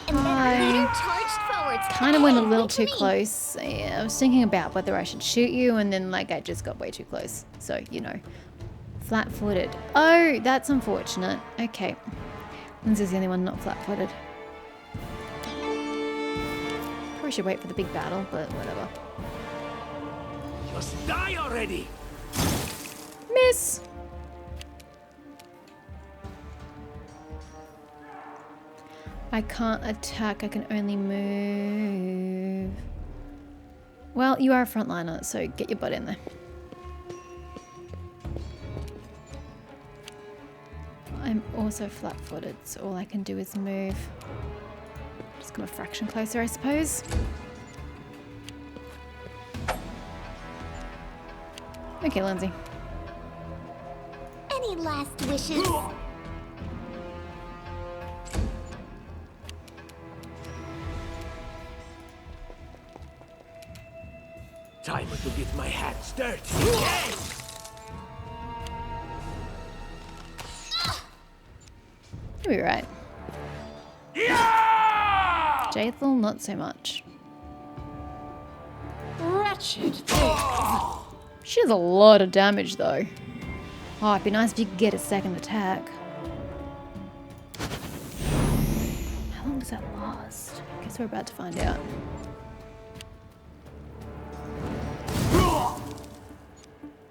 I kind of went a little too close. Yeah, I was thinking about whether I should shoot you, and then like I just got way too close. So, you know, flat-footed. Oh, that's unfortunate. Okay. Lindsay's the only one not flat-footed. Probably should wait for the big battle, but whatever. Just die already! Miss! I can't attack, I can only move. Well, you are a frontliner, so get your butt in there. I'm also flat-footed, so all I can do is move. Just come a fraction closer, I suppose. Okay, Lindsay. Any last wishes? Time to get my hands dirty. You'll be right. Yeah! Jaethel, not so much. Wretched. She does a lot of damage, though. Oh, it'd be nice if you could get a second attack. How long does that last? Guess we're about to find out.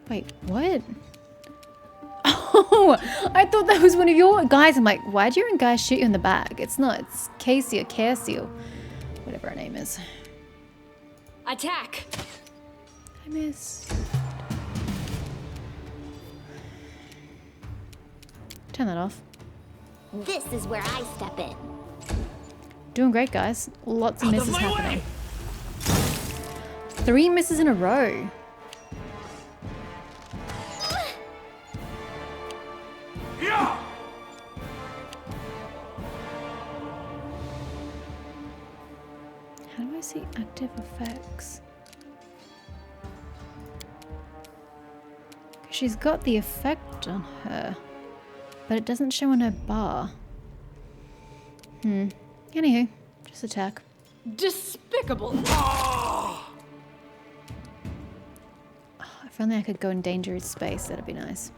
Wait, what? Oh, I thought that was one of your guys. I'm like, why'd your own guy shoot you in the back? It's not. It's Casey or Casey or whatever her name is. Attack! I missed. Turn that off. This is where I step in. Doing great, guys. Lots of Out of misses my happening. way! 3 misses in a row. Yeah! How do I see active effects? She's got the effect on her, but it doesn't show on her bar. Anywho, just attack. Despicable. Oh, if only I could go in dangerous space, that'd be nice.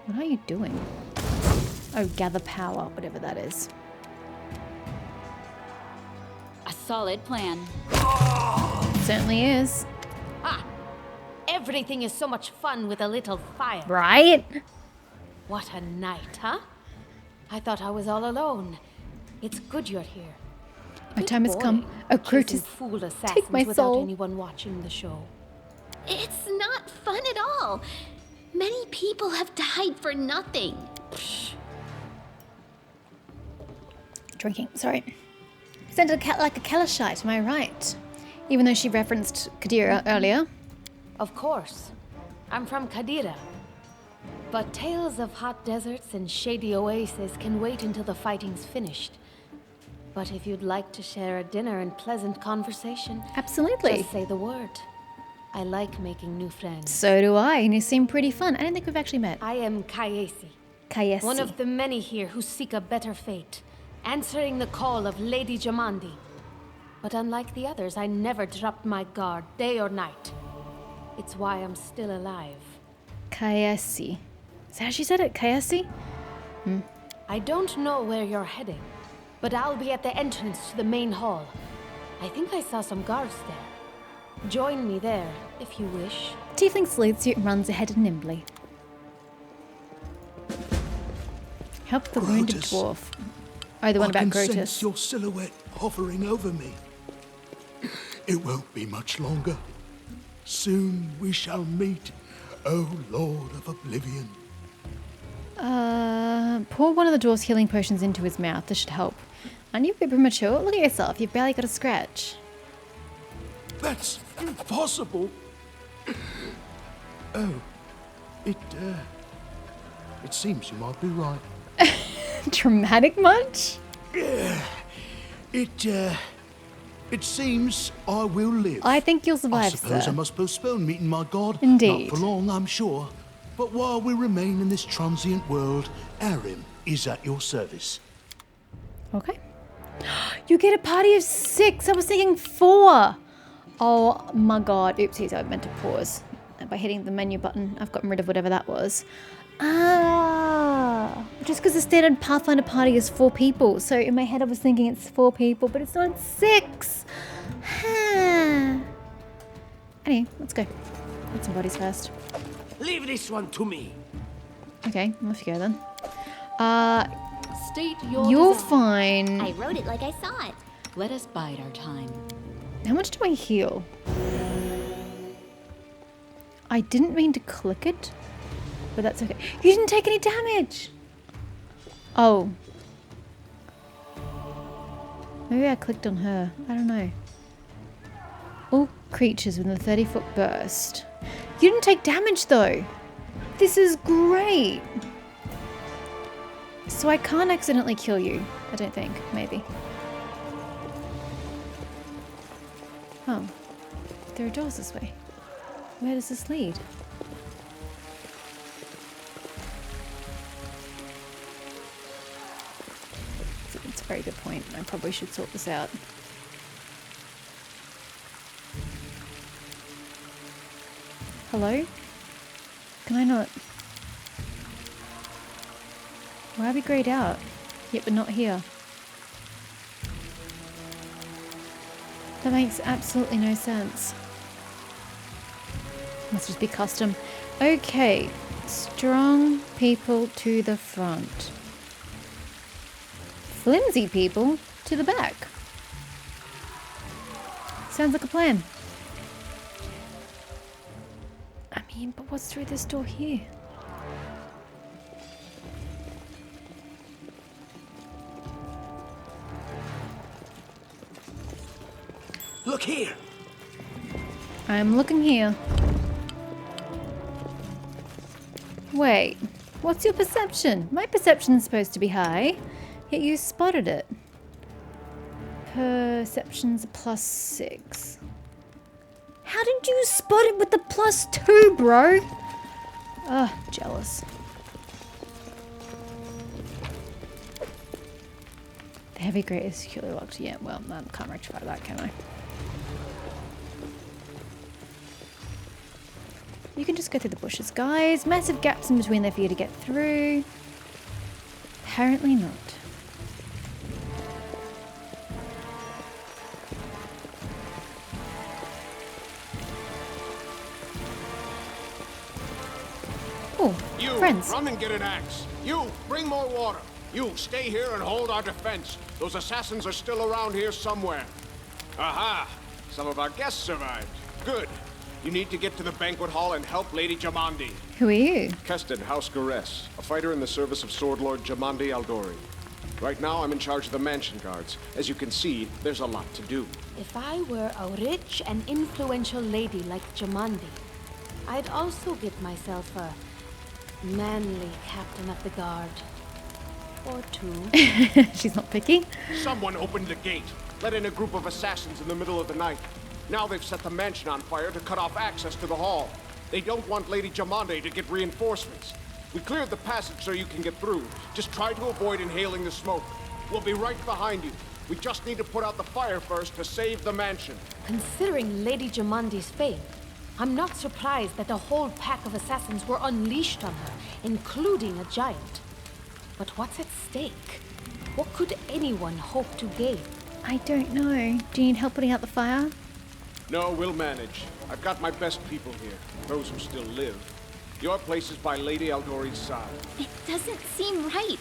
What are you doing? Oh, gather power, whatever that is. A solid plan. Certainly is. Ah! Everything is so much fun with a little fire. Right? What a night, huh? I thought I was all alone. It's good you're here. My time has come. Oh, Crutus, Fool assassins take my without soul. anyone watching the show. It's not fun at all. Many people have died for nothing. Drinking, sorry. Sounded like a Kalashite, am I right? Even though she referenced Kadira earlier. Of course. I'm from Kadira. But tales of hot deserts and shady oases can wait until the fighting's finished. But if you'd like to share a dinner and pleasant conversation, Absolutely. just say the word. I like making new friends. So do I, and you seem pretty fun. I don't think we've actually met. I am Kayesi, Kayesi. one of the many here who seek a better fate, answering the call of Lady Jamandi. But unlike the others, I never dropped my guard, day or night. It's why I'm still alive. Kayesi. Is that how she said it? Kayesi? I don't know where you're heading, but I'll be at the entrance to the main hall. I think I saw some guards there. Join me there, if you wish. Tiefling salutes you and runs ahead nimbly. Help the wounded Grotus. dwarf. Oh, the one about I can sense Grotus. your silhouette hovering over me. It won't be much longer. Soon we shall meet, O Lord of Oblivion. Pour one of the dwarf's healing potions into his mouth. This should help. Aren't you a bit premature? Look at yourself. You've barely got a scratch. That's impossible. Oh, it seems you might be right. Dramatic much? It seems I will live. I think you'll I survive, suppose sir. I must postpone meeting my god. Indeed. Not for long, I'm sure. But while we remain in this transient world, Arim is at your service. Okay. You get a party of 6. I was thinking 4. Oh my god. Oopsies, I meant to pause. And by hitting the menu button, I've gotten rid of whatever that was. Ah. Just because the standard Pathfinder party is 4 people. So in my head I was thinking it's 4 people, but it's not 6. Anyway, let's go. Get some bodies first. Leave this one to me. Okay, off you go then. State your You're desire. fine. I wrote it like I saw it. Let us bide our time. How much do I heal? I didn't mean to click it, but that's okay. You didn't take any damage! Oh. Maybe I clicked on her. I don't know. All creatures within a 30-foot burst. You didn't take damage though. This is great. So I can't accidentally kill you. I don't think. Maybe. Oh. There are doors this way. Where does this lead? It's a very good point. I probably should sort this out. Hello? Can I not? Why are we grayed out? Yet but not here. That makes absolutely no sense. Must just be custom. Okay. Strong people to the front. Flimsy people to the back. Sounds like a plan. I mean, but what's through this door here? Look here. I'm looking here. Wait, what's your perception? My perception's supposed to be high, yet you spotted it. Perception's a +6. How did you spot it with the +2, bro? Ugh, jealous. The heavy grate is securely locked. Yeah, well, I can't rectify that, can I? You can just go through the bushes, guys. Massive gaps in between there for you to get through. Apparently not. Oh, You, friends. run and get an axe. You, bring more water. You, stay here and hold our defense. Those assassins are still around here somewhere. Aha! Some of our guests survived. Good. You need to get to the banquet hall and help Lady Jamandi. Who are you? Keston, House Garess, a fighter in the service of Sword Lord Jamandi Aldori. Right now, I'm in charge of the mansion guards. As you can see, there's a lot to do. If I were a rich and influential lady like Jamandi, I'd also get myself a manly captain of the guard. Or 2. She's not picky. Someone opened the gate, let in a group of assassins in the middle of the night. Now they've set the mansion on fire to cut off access to the hall. They don't want Lady Jamandi to get reinforcements. We cleared the passage so you can get through. Just try to avoid inhaling the smoke. We'll be right behind you. We just need to put out the fire first to save the mansion. Considering Lady Jamandi's fate, I'm not surprised that a whole pack of assassins were unleashed on her, including a giant. But what's at stake? What could anyone hope to gain? I don't know. Do you need help putting out the fire? No, we'll manage. I've got my best people here, those who still live. Your place is by Lady Aldori's side. It doesn't seem right.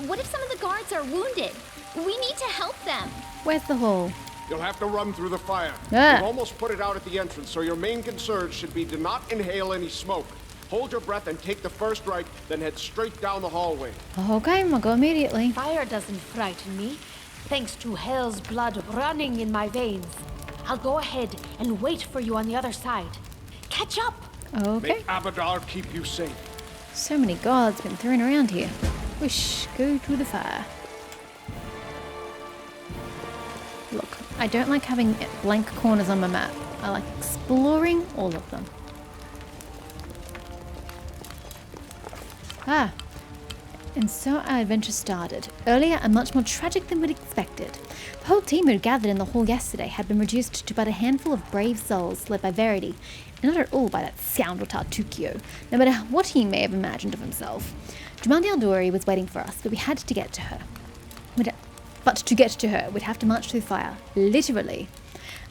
What if some of the guards are wounded? We need to help them. Where's the hall? You'll have to run through the fire. Ah. We've almost put it out at the entrance, so your main concern should be to not inhale any smoke. Hold your breath and take the first right, then head straight down the hallway. Okay, I'll go immediately. Fire doesn't frighten me, thanks to hell's blood running in my veins. I'll go ahead and wait for you on the other side. Catch up! Okay. May Abadar keep you safe. So many gods been thrown around here. Wish, go to the fire. Look, I don't like having blank corners on my map. I like exploring all of them. Ah. And so our adventure started, earlier and much more tragic than we'd expected. The whole team who had gathered in the hall yesterday had been reduced to but a handful of brave souls led by Verity, and not at all by that scoundrel Tartukio, no matter what he may have imagined of himself. Jumandi Aldori was waiting for us, but we had to get to her. But to get to her, we'd have to march through fire, literally.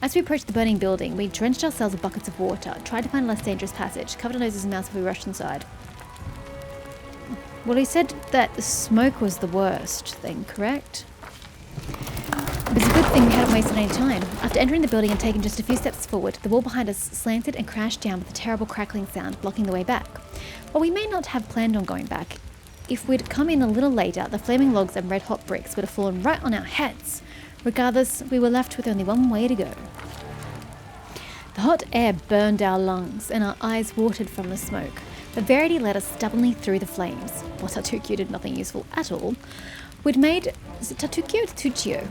As we approached the burning building, we drenched ourselves with buckets of water, tried to find a less dangerous passage, covered our noses and mouths as we rushed inside. Well, he said that the smoke was the worst thing, correct? It was a good thing we hadn't wasted any time. After entering the building and taking just a few steps forward, the wall behind us slanted and crashed down with a terrible crackling sound, blocking the way back. While we may not have planned on going back, if we'd come in a little later, the flaming logs and red-hot bricks would have fallen right on our heads. Regardless, we were left with only one way to go. The hot air burned our lungs, and our eyes watered from the smoke. But Verity led us stubbornly through the flames. Well, Tartukio did nothing useful at all. We'd made... Is it Tartukio or Tartuccio?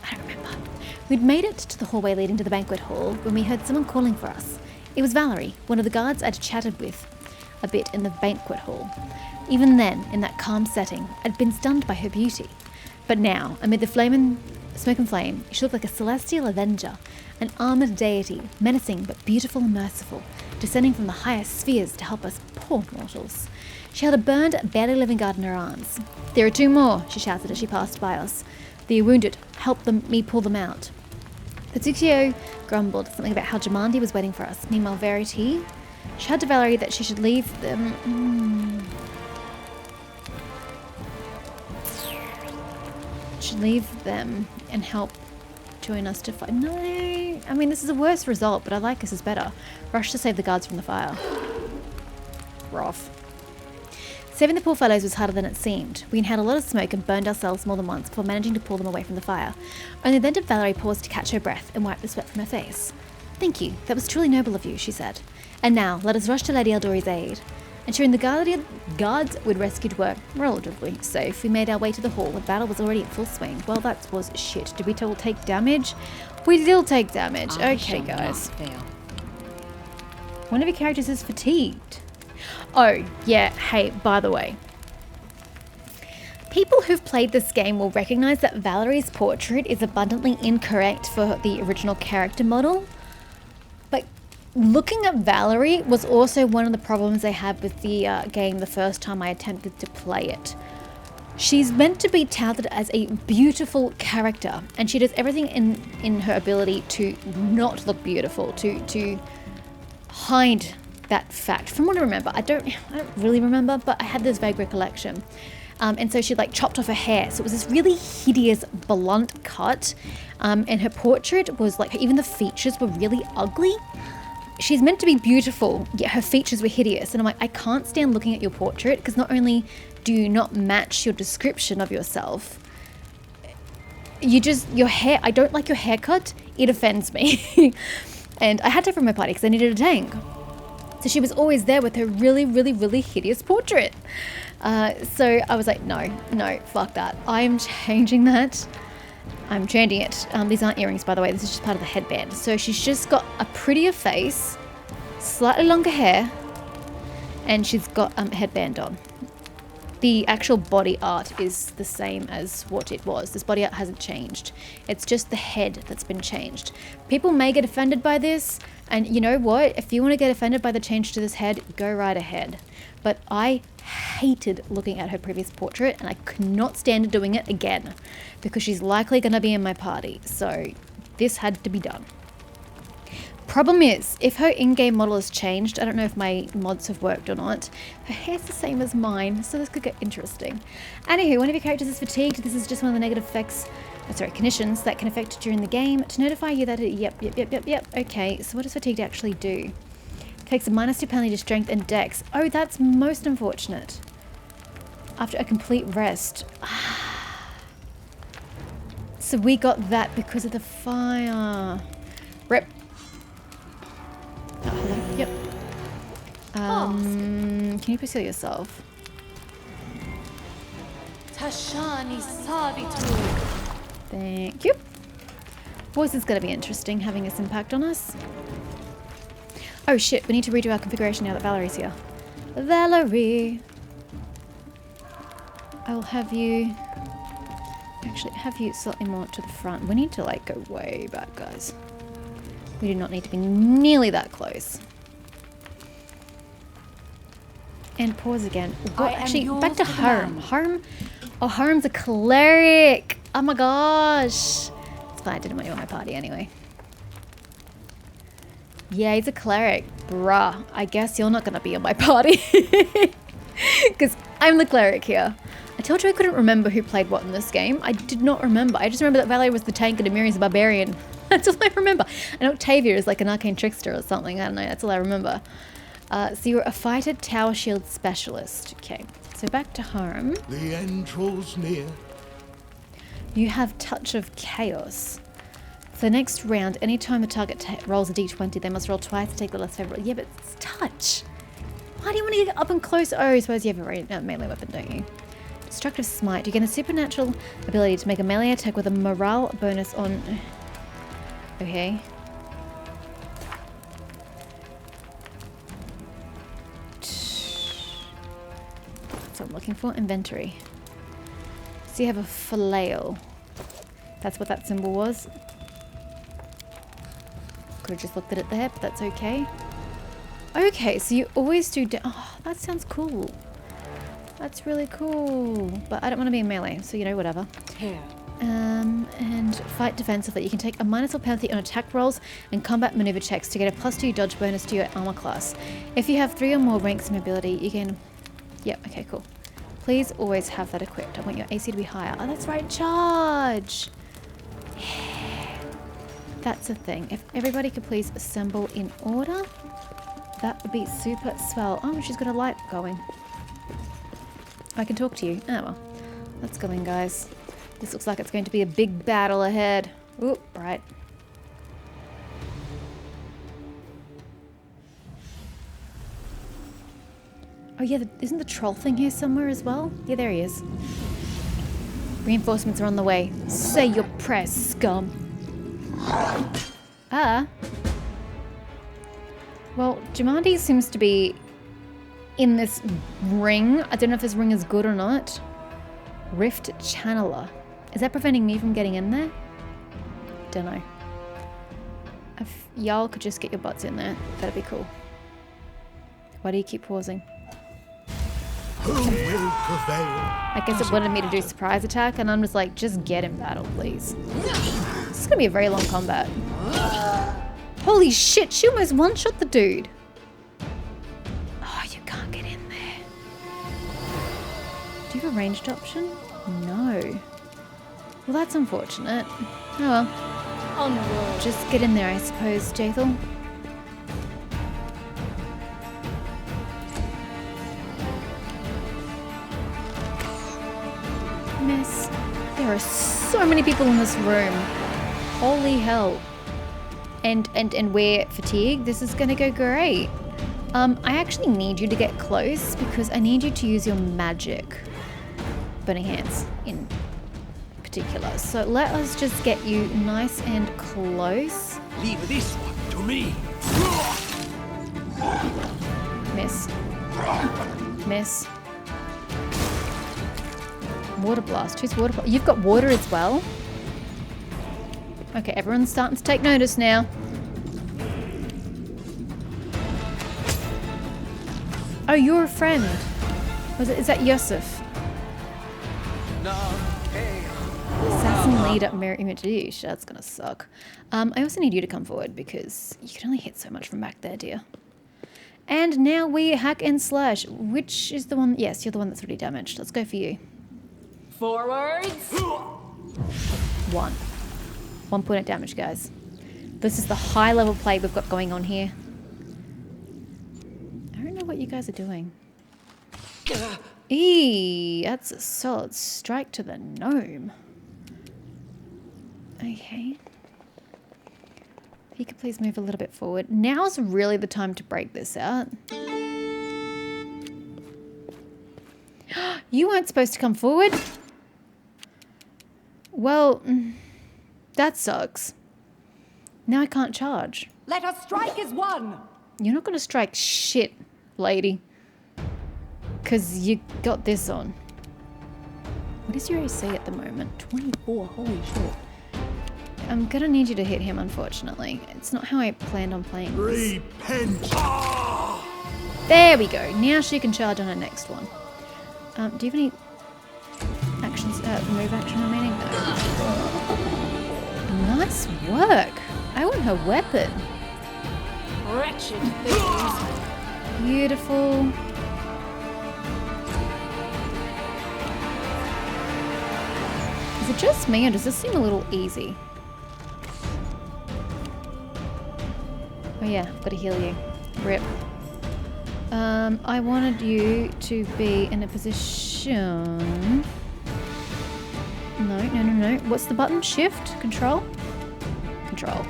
I don't remember. We'd made it to the hallway leading to the banquet hall when we heard someone calling for us. It was Valerie, one of the guards I'd chatted with a bit in the banquet hall. Even then, in that calm setting, I'd been stunned by her beauty. But now, amid the smoke and flame, she looked like a celestial avenger, an armored deity, menacing but beautiful and merciful, descending from the highest spheres to help us poor mortals. She held a burned, barely living guard in her arms. "There are two more," she shouted as she passed by us. "The wounded, help me pull them out." Tartukio grumbled something about how Jumandi was waiting for us. Meanwhile, Verity shouted to Valerie that she should leave them... Should leave them and help join us to fight. No, I mean, this is a worse result, but I like this is better. Rush to save the guards from the fire. Rough. Saving the poor fellows was harder than it seemed. We inhaled a lot of smoke and burned ourselves more than once before managing to pull them away from the fire. Only then did Valerie pause to catch her breath and wipe the sweat from her face. "Thank you. That was truly noble of you," she said. "And now, let us rush to Lady Aldori's aid." Ensuring the guards we'd rescued were relatively safe, we made our way to the hall. The battle was already in full swing. Well, that was shit. Did we all take damage? We did take damage. Okay, guys. One of your characters is fatigued. Oh, yeah. Hey, by the way. People who've played this game will recognize that Valerie's portrait is abundantly incorrect for the original character model. But looking at Valerie was also one of the problems I had with the game the first time I attempted to play it. She's meant to be touted as a beautiful character, and she does everything in her ability to not look beautiful, to hide that fact. From what I remember, I don't really remember, but I had this vague recollection. And so she like chopped off her hair, so it was this really hideous blunt cut, and her portrait was like, even the features were really ugly. She's meant to be beautiful, yet her features were hideous. And I'm like, I can't stand looking at your portrait, because not only do you not match your description of yourself, your hair, I don't like your haircut, it offends me. And I had to from my party because I needed a tank. So she was always there with her really, really, really hideous portrait. So I was like, no, fuck that. I'm changing that. I'm changing it. These aren't earrings, by the way. This is just part of the headband. So she's just got a prettier face, slightly longer hair, and she's got a headband on. The actual body art is the same as what it was. This body art hasn't changed. It's just the head that's been changed. People may get offended by this, and you know what? If you want to get offended by the change to this head, go right ahead. But I hated looking at her previous portrait, and I could not stand doing it again because she's likely going to be in my party. So this had to be done. Problem is, if her in-game model has changed, I don't know if my mods have worked or not, her hair's the same as mine, so this could get interesting. Anywho, one of your characters is fatigued. This is just one of the negative conditions that can affect you during the game to notify you that yep. Okay, so what does fatigued actually do? Takes a -2 penalty to strength and dex. Oh, that's most unfortunate. After a complete rest. So we got that because of the fire. Rip. Oh, hello. Yep. Can you please heal yourself? Tashani Savitu. Thank you. Voice is going to be interesting having this impact on us. Oh shit, we need to redo our configuration now that Valerie's here. Valerie. I'll have you... Actually, have you slightly more to the front. We need to, like, go way back, guys. We do not need to be nearly that close. And pause again. What? Actually, back to Harm. Harm? Oh, Harm's a cleric! Oh my gosh! It's fine, I didn't want you on my party anyway. Yeah, he's a cleric. Bruh, I guess you're not gonna be on my party. Because I'm the cleric here. I told you I couldn't remember who played what in this game. I did not remember. I just remember that Valerie was the tank and Amiri's the barbarian. That's all I remember. And Octavia is like an arcane trickster or something. I don't know. That's all I remember. So you're a fighter tower shield specialist. Okay. So back to Harm. The end draws near. You have Touch of Chaos. For the next round, anytime the target rolls a d20, they must roll twice to take the less favorable. Yeah, but it's touch. Why do you want to get up and close? Oh, I suppose you have a melee weapon, don't you? Destructive Smite. You gain a supernatural ability to make a melee attack with a morale bonus on... Okay. That's what I'm looking for. Inventory. So you have a flail. That's what that symbol was. Could have just looked at it there, but that's okay. Okay, so you always do... Oh, that sounds cool. That's really cool. But I don't want to be in melee, so you know, whatever. Here. And fight defensively. You can take a -4 penalty on attack rolls and combat maneuver checks to get a +2 dodge bonus to your armor class. If you have 3 or more ranks in mobility, you can... Yep, okay, cool. Please always have that equipped. I want your AC to be higher. Oh, that's right, charge! That's a thing. If everybody could please assemble in order, that would be super swell. Oh, she's got a light going. I can talk to you. Oh, well. Let's go in, guys. This looks like it's going to be a big battle ahead. Oop, right. Oh, yeah, isn't the troll thing here somewhere as well? Yeah, there he is. Reinforcements are on the way. Say your prayers, scum. Well, Jamandi seems to be in this ring. I don't know if this ring is good or not. Rift Channeler. Is that preventing me from getting in there? Don't know. If y'all could just get your butts in there, that'd be cool. Why do you keep pausing? Who will prevail? I guess it wanted me to do surprise attack, and I'm just like, just get in battle, please. This is gonna be a very long combat. Holy shit, she almost one-shot the dude. Oh, you can't get in there. Do you have a ranged option? No. Well, that's unfortunate. Oh well. Onward. Just get in there, I suppose, Jathel. Miss. There are so many people in this room. Holy hell. And we're fatigued. This is gonna go great. I actually need you to get close because I need you to use your magic. Burning Hands in particular. So let us just get you nice and close. Leave this one to me. Miss. Miss. Water Blast. Who's Water Blast? You've got water as well? Okay, everyone's starting to take notice now. Oh, you're a friend. Is that Yusuf? No, hey. Assassin leader, Mirror Image. That's gonna suck. I also need you to come forward because you can only hit so much from back there, dear. And now we hack and slash. Which is the one? Yes, you're the one that's already damaged. Let's go for you. Forwards. 1 point of damage, guys. This is the high level play we've got going on here. I don't know what you guys are doing. Eee, that's a solid strike to the gnome. Okay. If you could please move a little bit forward. Now's really the time to break this out. You weren't supposed to come forward. Well, that sucks. Now I can't charge. Let us strike as one. You're not going to strike shit, lady. Because you got this on. What is your AC at the moment? 24. Holy shit. I'm gonna need you to hit him, unfortunately. It's not how I planned on playing this. Repent! There we go. Now she can charge on her next one. Do you have any actions? Move action remaining? No. Nice work. I want her weapon. Wretched things. Beautiful. Is it just me, or does this seem a little easy? Oh yeah, I've got to heal you. Rip. I wanted you to be in a position... No. What's the button? Shift? Control? Control.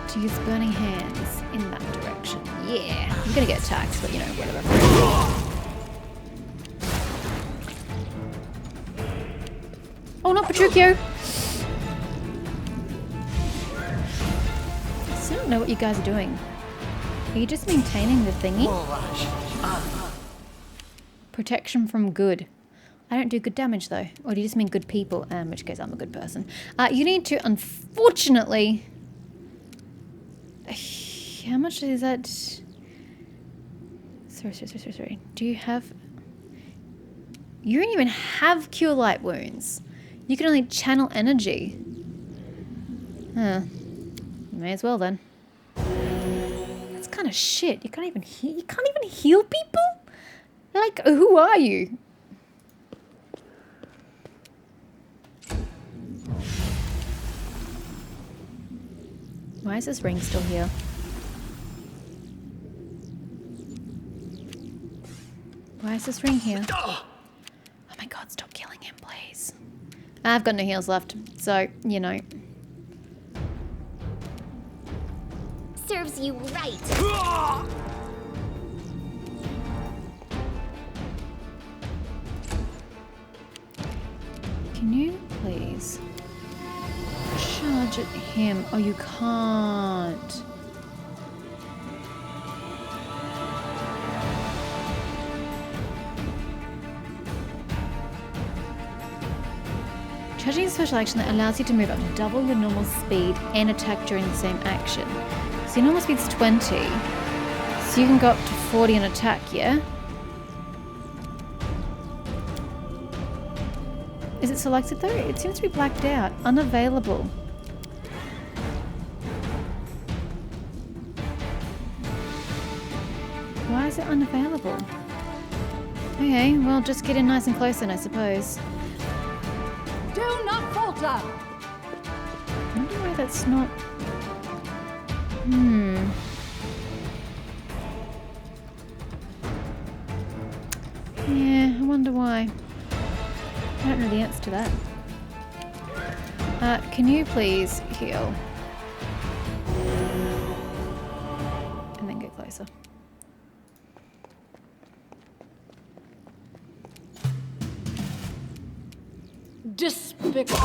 To use burning hands in that direction. Yeah. I'm gonna get attacked, but you know, whatever. Oh, not Petruchio! I don't know what you guys are doing. Are you just maintaining the thingy? Protection from good. I don't do good damage though. Or do you just mean good people? In which case I'm a good person. You need to, unfortunately... How much is that? Sorry. Do you have... You don't even have Cure Light Wounds. You can only channel energy. Huh. May as well then. That's kind of shit. You can't even heal people? Like, who are you? Why is this ring still here? Why is this ring here? Oh my god, stop killing him, please. I've got no heals left, so, you know. Serves you right. Can you please charge at him? Oh, you can't. Charging is a special action that allows you to move up to double your normal speed and attack during the same action. So your normal speed's 20, so you can go up to 40 and attack, yeah? Is it selected though? It seems to be blacked out. Unavailable. Why is it unavailable? Okay, well just get in nice and close then, I suppose. Do not falter! I wonder why that's not... Yeah, I wonder why. I don't know the answer to that. Can you please heal? And then get closer. Despicable.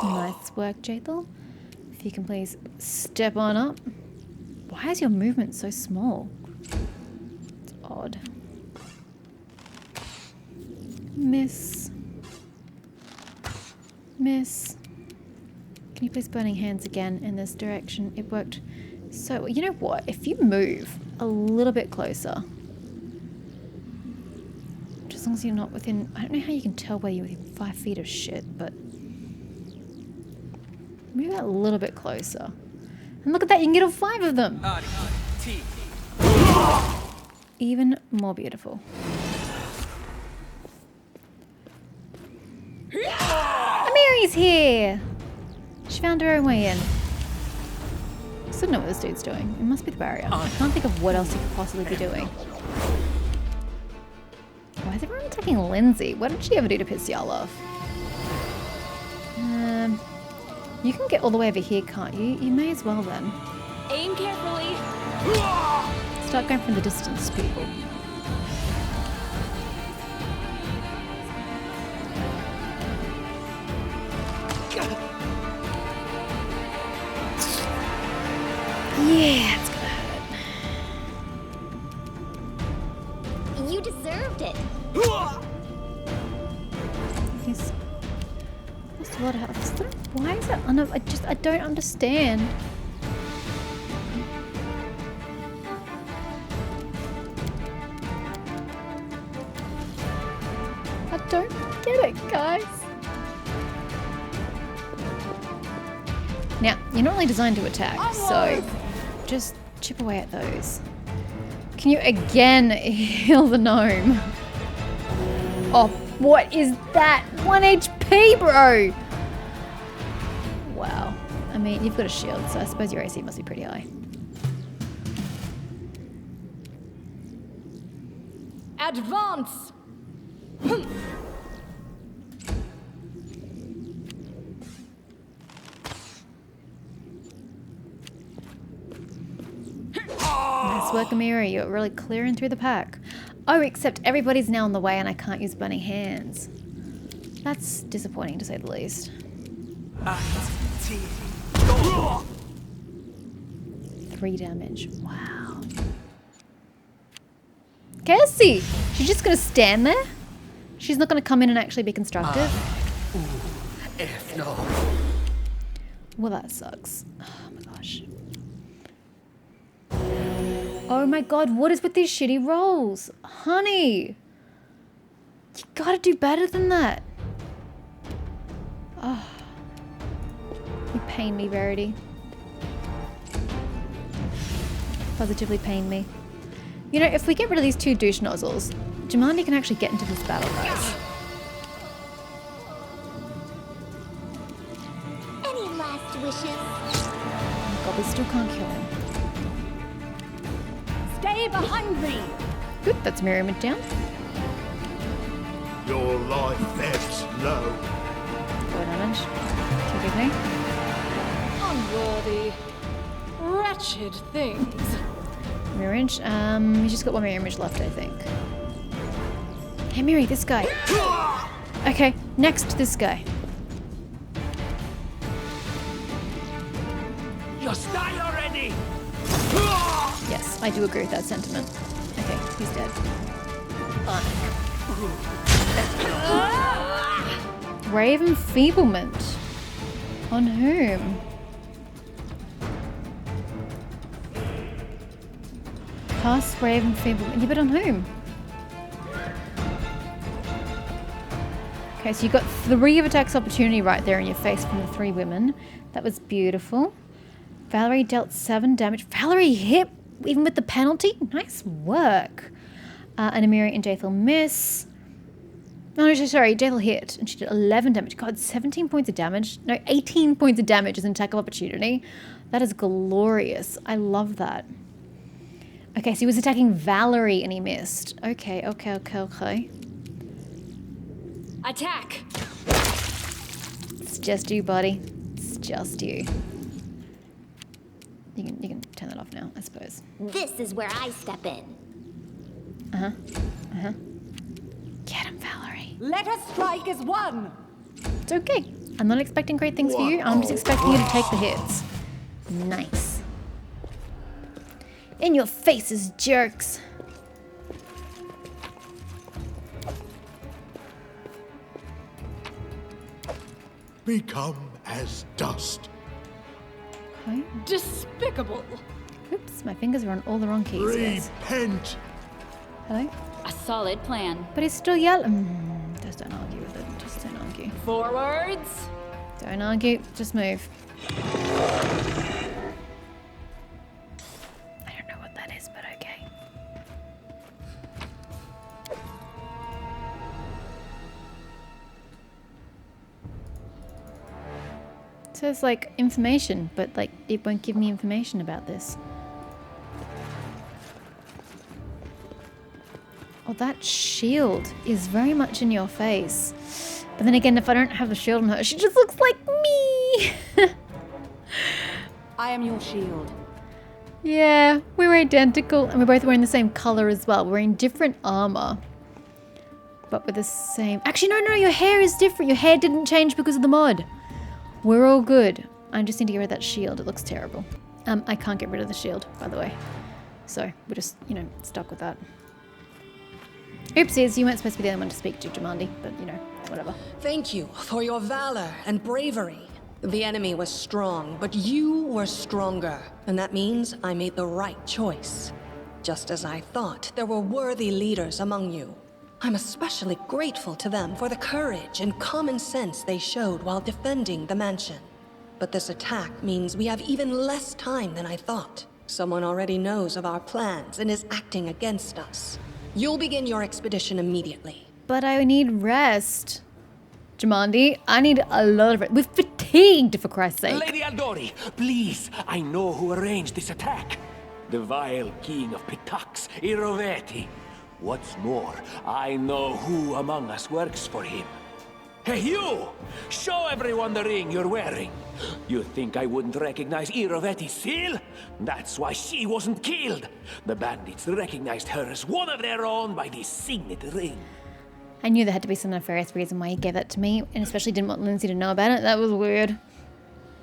Nice work, Jaethal. If you can please step on up. Why is your movement so small? It's odd. Miss. Can you please burning hands again in this direction? It worked so well. You know what? If you move a little bit closer, just as long as you're not within... I don't know how you can tell whether you're within 5 feet of shit, but... Move that a little bit closer. And look at that, you can get all 5 of them! Even more beautiful. Amiri's here! She found her own way in. I still don't know what this dude's doing. It must be the barrier. I can't think of what else he could possibly be doing. Why is everyone attacking Lindsay? What did she ever do to piss y'all off? You can get all the way over here, can't you? You may as well then. Aim carefully. Start going from the distance, people. Yeah, it's gonna hurt. You deserved it. He's lost a lot of health. Why is it I don't understand. I don't get it, guys. Now, you're not really designed to attack, so just chip away at those. Can you again heal the gnome? Oh, what is that? 1 HP, bro! Wow. I mean, you've got a shield, so I suppose your AC must be pretty high. Advance! Nice work, Amira. You're really clearing through the pack. Oh, except everybody's now in the way and I can't use bunny hands. That's disappointing, to say the least. 3 damage. Wow. Cassie! She's just gonna stand there? She's not gonna come in and actually be constructive? If no. Well, that sucks. Oh my gosh. Oh my god, what is with these shitty rolls? Honey! You gotta do better than that. Oh. You pain me, Verity. Positively pain me. You know, if we get rid of these 2 douche nozzles, Jumanji can actually get into this battle, guys. Any last wishes? Oh god, we still can't kill him. Stay behind me! Good, that's Miriam down. Your life ebbs low. 4 damage. 2 good me. Unworthy. Wretched things. Mirror image. You just got 1 mirror image left, I think. Hey, Miri, this guy. Okay, next, this guy. Just die already! Yes, I do agree with that sentiment. Okay, he's dead. Brave enfeeblement. On whom? Cast brave enfeeblement. Yeah, but on whom? Okay, so you got 3 of attacks opportunity right there in your face from the 3 women. That was beautiful. Valerie dealt 7 damage. Valerie hit even with the penalty. Nice work. And Amiri and Jathel miss. No, sorry, Jathel hit and she did 11 damage. God, 17 points of damage. No, 18 points of damage as an attack of opportunity. That is glorious. I love that. Okay, so he was attacking Valerie and he missed. Okay. Attack! It's just you, buddy. It's just you. You can turn that off now, I suppose. This is where I step in. Get him, Valerie. Let us strike as one! It's okay. I'm not expecting great things for you. I'm just expecting you to take the hits. Nice. In your faces, jerks. Become as dust. Okay. Despicable! Oops, my fingers are on all the wrong keys. Yes. Repent. Hello? A solid plan. But he's still yelling. Just don't argue with it. Just don't argue. Forwards! Don't argue. Just move. I don't know what that is, but okay. It says like information, but like it won't give me information about this. Oh, that shield is very much in your face. But then again, if I don't have the shield on her, she just looks like me. I am your shield. Yeah, we're identical. And we're both wearing the same color as well. We're in different armor. But with the same... Actually, no, your hair is different. Your hair didn't change because of the mod. We're all good. I just need to get rid of that shield. It looks terrible. I can't get rid of the shield, by the way. So we're just, stuck with that. Oopsies, you weren't supposed to be the only one to speak to, Jamandi, but you know, whatever. Thank you for your valor and bravery. The enemy was strong, but you were stronger. And that means I made the right choice. Just as I thought, there were worthy leaders among you. I'm especially grateful to them for the courage and common sense they showed while defending the mansion. But this attack means we have even less time than I thought. Someone already knows of our plans and is acting against us. You'll begin your expedition immediately. But I need rest. Jamandi, I need a lot of rest. We're fatigued, for Christ's sake. Lady Aldori, please, I know who arranged this attack. The vile king of Pitax, Iroveti. What's more, I know who among us works for him. Hey, you! Show everyone the ring you're wearing. You think I wouldn't recognize Iroveti's seal? That's why she wasn't killed. The bandits recognized her as one of their own by this signet ring. I knew there had to be some nefarious reason why he gave that to me, and especially didn't want Lindsay to know about it. That was weird.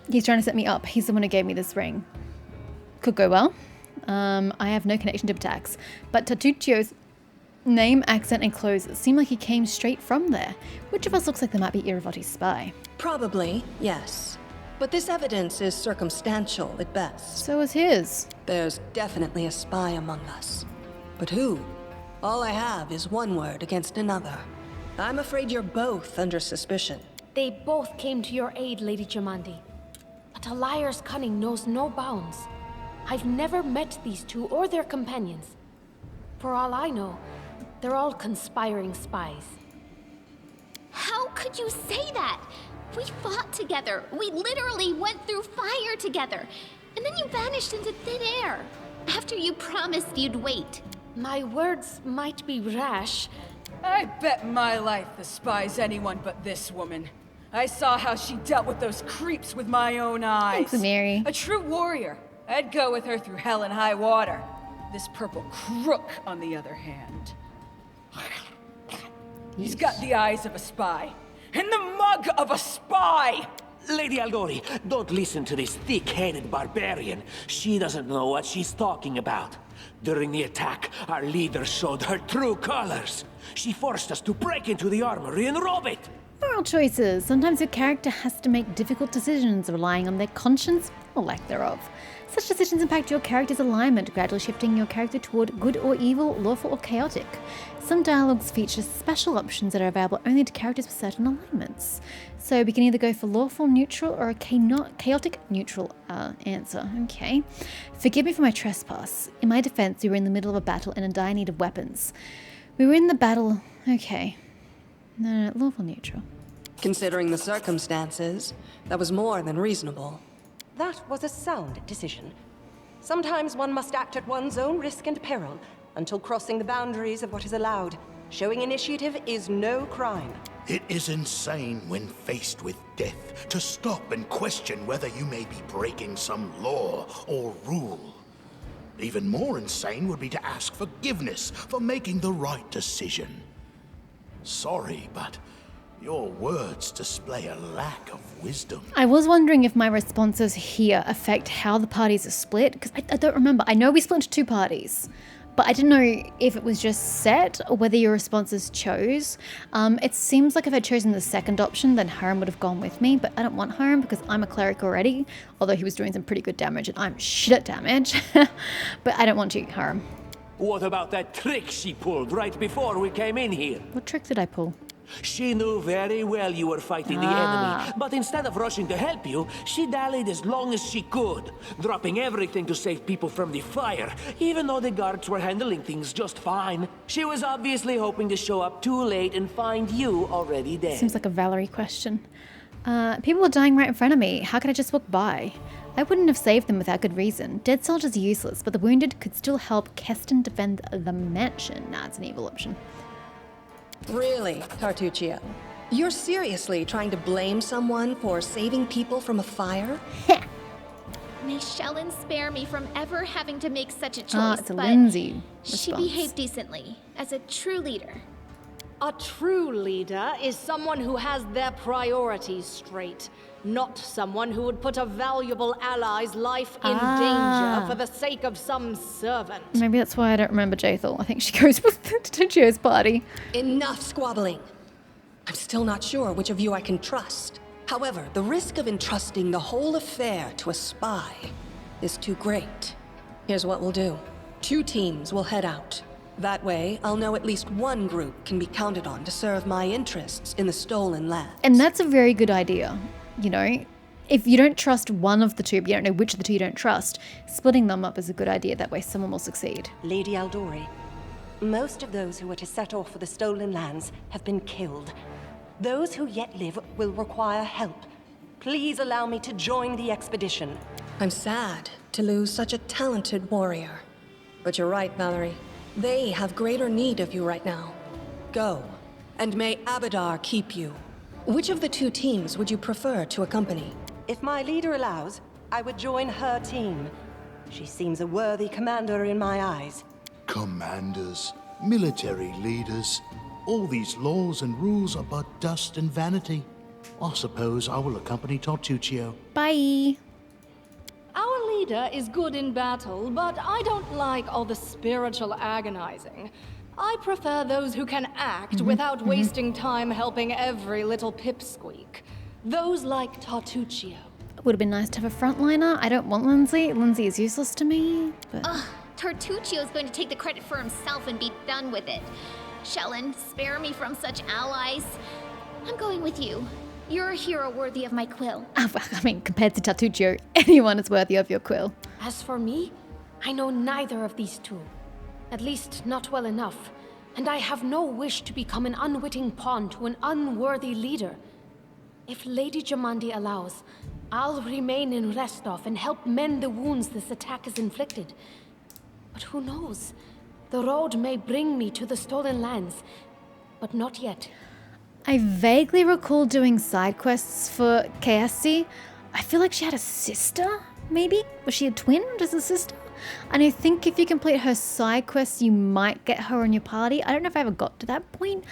He's trying to set me up. He's the one who gave me this ring. Could go well. I have no connection to Pitax, but Tatuccio's name, accent, and clothes seem like he came straight from there. Which of us looks like there might be Irovetti's spy? Probably, yes. But this evidence is circumstantial at best. So is his. There's definitely a spy among us. But who? All I have is one word against another. I'm afraid you're both under suspicion. They both came to your aid, Lady Jamandi. But a liar's cunning knows no bounds. I've never met these two or their companions. For all I know, they're all conspiring spies. How could you say that? We fought together. We literally went through fire together. And then you vanished into thin air. After you promised you'd wait. My words might be rash. I bet my life the spy's anyone but this woman. I saw how she dealt with those creeps with my own eyes. Thanks, Mary. A true warrior. I'd go with her through hell and high water. This purple crook, on the other hand. He's got the eyes of a spy. And the mug of a spy! Lady Aldori, don't listen to this thick-headed barbarian. She doesn't know what she's talking about. During the attack, our leader showed her true colors. She forced us to break into the armory and rob it. Moral choices. Sometimes your character has to make difficult decisions relying on their conscience or lack thereof. Such decisions impact your character's alignment, gradually shifting your character toward good or evil, lawful or chaotic. Some dialogues feature special options that are available only to characters with certain alignments. So we can either go for lawful neutral or a chaotic neutral answer. Okay. Forgive me for my trespass. In my defense, we were in the middle of a battle and in dire need of weapons. We were in the battle... Okay. No, lawful neutral. Considering the circumstances, that was more than reasonable. That was a sound decision. Sometimes one must act at one's own risk and peril, until crossing the boundaries of what is allowed. Showing initiative is no crime. It is insane when faced with death to stop and question whether you may be breaking some law or rule. Even more insane would be to ask forgiveness for making the right decision. Sorry, but your words display a lack of wisdom. I was wondering if my responses here affect how the parties are split, because I don't remember. I know we split into two parties, but I didn't know if it was just set or whether your responses chose. It seems like if I'd chosen the second option, then Hiram would have gone with me, but I don't want Hiram because I'm a cleric already, although he was doing some pretty good damage and I'm shit at damage. But I don't want you, Hiram. What about that trick she pulled right before we came in here? What trick did I pull? She knew very well you were fighting the enemy, but instead of rushing to help you, she dallied as long as she could, dropping everything to save people from the fire, even though the guards were handling things just fine. She was obviously hoping to show up too late and find you already dead. Seems like a Valerie question. People were dying right in front of me. How could I just walk by? I wouldn't have saved them without good reason. Dead soldiers are useless, but the wounded could still help Keston defend the mansion. Nah, it's an evil option. Really, Tartuccio? You're seriously trying to blame someone for saving people from a fire? May Shellen spare me from ever having to make such a choice, it's a but Lindsay she response. behaved decently, as a true leader. A true leader is someone who has their priorities straight, not someone who would put a valuable ally's life in danger for the sake of some servant. Maybe that's why I don't remember Jaethal. I think she goes with Tatoochio's party. Enough squabbling. I'm still not sure which of you I can trust. However, the risk of entrusting the whole affair to a spy is too great. Here's what we'll do. 2 teams will head out. That way, I'll know at least one group can be counted on to serve my interests in the stolen lands. And that's a very good idea. You know, if you don't trust one of the two, but you don't know which of the two you don't trust, splitting them up is a good idea. That way someone will succeed. Lady Aldori, most of those who were to set off for the stolen lands have been killed. Those who yet live will require help. Please allow me to join the expedition. I'm sad to lose such a talented warrior. But you're right, Valerie. They have greater need of you right now. Go, and may Abadar keep you. Which of the 2 teams would you prefer to accompany? If my leader allows, I would join her team. She seems a worthy commander in my eyes. Commanders, military leaders, all these laws and rules are but dust and vanity. I suppose I will accompany Tartuccio. Bye. Our leader is good in battle, but I don't like all the spiritual agonizing. I prefer those who can act without wasting time helping every little pipsqueak. Those like Tartuccio. It would have been nice to have a frontliner. I don't want Lindsay. Lindsay is useless to me. But... Ugh, Tartuccio's going to take the credit for himself and be done with it. Shellen, spare me from such allies. I'm going with you. You're a hero worthy of my quill. I mean, compared to Tartuccio, anyone is worthy of your quill. As for me, I know neither of these 2. At least not well enough. And I have no wish to become an unwitting pawn to an unworthy leader. If Lady Jamandi allows, I'll remain in Restov and help mend the wounds this attack has inflicted. But who knows? The road may bring me to the stolen lands, but not yet. I vaguely recall doing side quests for KSC. I feel like she had a sister, maybe? Was she a twin? Just a sister? And I think if you complete her side quests, you might get her on your party. I don't know if I ever got to that point.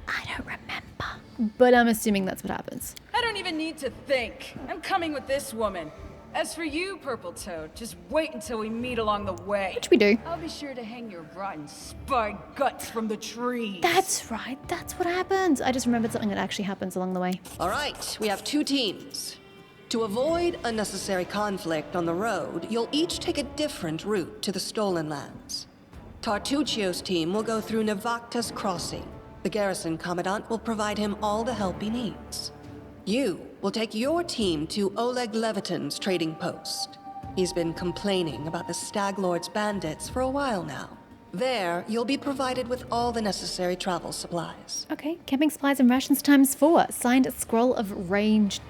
I don't remember. But I'm assuming that's what happens. I don't even need to think. I'm coming with this woman. As for you, Purple Toad, just wait until we meet along the way. Which we do. I'll be sure to hang your rotten spy guts from the trees. That's right. That's what happens. I just remembered something that actually happens along the way. All right, we have 2 teams. To avoid unnecessary conflict on the road, you'll each take a different route to the stolen lands. Tartuccio's team will go through Navakta's crossing. The garrison commandant will provide him all the help he needs. You will take your team to Oleg Leviton's trading post. He's been complaining about the Stag Lord's bandits for a while now. There, you'll be provided with all the necessary travel supplies. Okay, camping supplies and rations times 4. Signed Scroll of Raised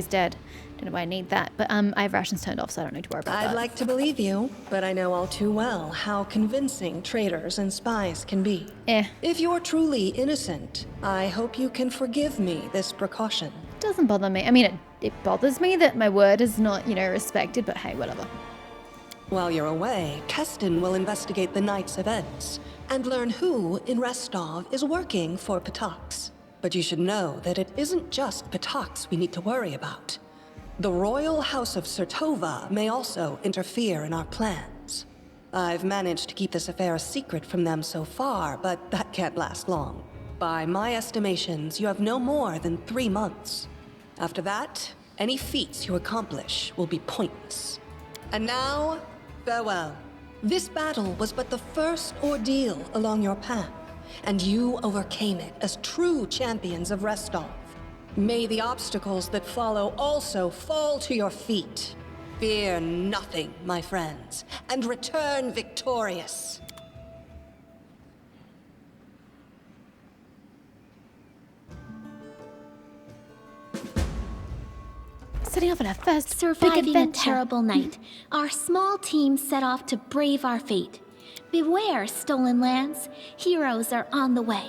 Dead. Don't know why I need that, but I have rations turned off, so I don't need to worry about that. I'd like to believe you, but I know all too well how convincing traitors and spies can be. If you're truly innocent, I hope you can forgive me this precaution. Doesn't bother me. I mean, it bothers me that my word is not, respected, but hey, whatever. While you're away, Keston will investigate the night's events and learn who in Restov is working for PATHFINDER. But you should know that it isn't just PATHFINDER we need to worry about. The Royal House of Sertova may also interfere in our plans. I've managed to keep this affair a secret from them so far, but that can't last long. By my estimations, you have no more than 3 months. After that, any feats you accomplish will be pointless. And now, farewell. This battle was but the first ordeal along your path, and you overcame it as true champions of Restov. May the obstacles that follow also fall to your feet. Fear nothing, my friends, and return victorious. Setting off on our first big Surviving a adventure. terrible night, our small team set off to brave our fate. Beware, stolen lands. Heroes are on the way.